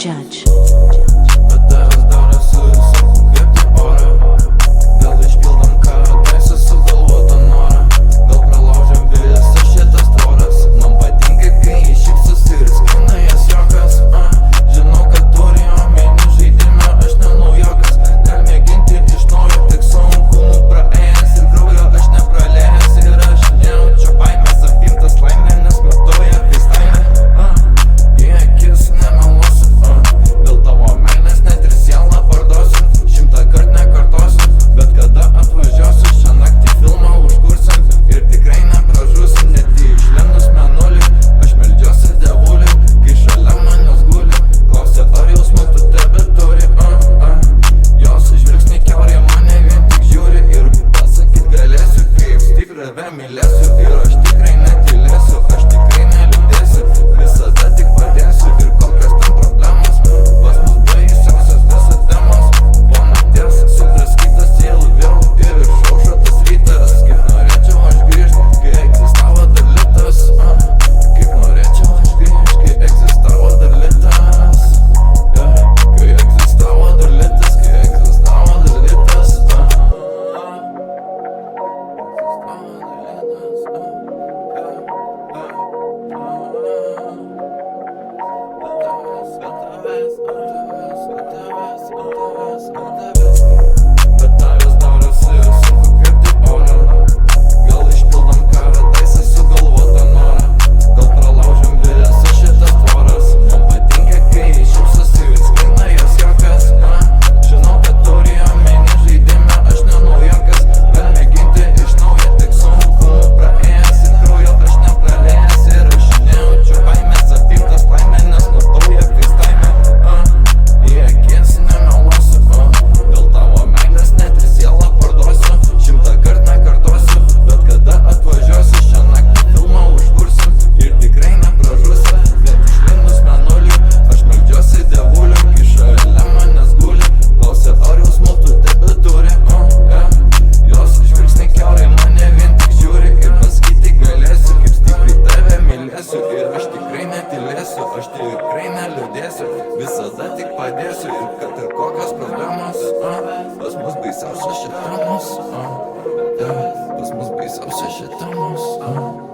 judge. Bet tavęs darosi sunku įkvėpti orą. Gal išpildom karadaisą sugalvotą norą. Gal pralaužiam visas šitas tvoras. Man patinka, kai šypsosi ir skina jas juokas. Žinau, kad turi omeny žaidime, aš ne naujokas. Gal mėginti iš naujo, tik sunkumų praėjęs ir kraujo aš nepralėjęs. Ir aš nejaučiu baimės, apimtas laimė, nes matuoja FaceTime. Į akis nemeluosiu, dėl tavo meilės net ir sielą parduosiu. 100 kart nekartosiu, bet kada atvažiuosiu šią naktį filmą užkursim. Ir tikrai nepražūsim, net išlendus mėnulį. Aš meldžiuosi dievulį, kai šalia manęs guli. Klausia, ar jausmų tu tebeturi. Jos žvilgsniai kiaurai mane vien tik žiūri. Ir pasakyt galėsiu, kaip stipriai tave mylėsiu. Ir aš tikrai netylėsiu, aš tikrai neliūdėsiu. Visada tik padėsiu ir kokios ten problemos. Pas mus baisiausios visą temos. Po nakties sudraskytas sielų vėl ir išaušo tas rytas. Kaip norėčiau aš grįžt, kai egzistavo dar litas. Kaip norėčiau aš grįžt, kai egzistavo dar litas. Kai egzistavo dar litas, kai egzistavo dar litas. Bet tavęs darosi sunku įkvėpti orą. Gal išpildom karadaisą sugalvotą norą. Gal pralaužiam visas šitas tvoras. Man patinka, kai šypsosi ir skina jos juokas. Žinau, kad turi omeny žaidime, aš ne naujokas. Gal mėginti iš naujo, tik sunkumų praėjęs ir kraujo aš nepralėjęs. Ir aš nejaučiu baimės, apimtas laimė, nes matuoja FaceTime. Į akis nemeluosiu, dėl tavo meilės net ir sielą parduosiu. 100 kart nekartosiu, bet kada atvažiuosiu šią naktį filmą užkursim. Ir tikrai nepražūsim, net išlindus mėnulį. Aš meldžiuosi dievulio, kai šalia manęs guli. Klausia, ar jausmų tu tebeturi. Jos žvilgsniai kiaurai mane vien tik žiūri. Ir pasakyti galėsiu, kaip stipriai tave mylėsiu. Ir aš tikrai netylėsiu, aš tikrai neliūdėsiu. Visada tik padėsiu ir kad ir kokios problemos. Pas mus baisiausios šitamos. Pas mus baisiausios šitamos.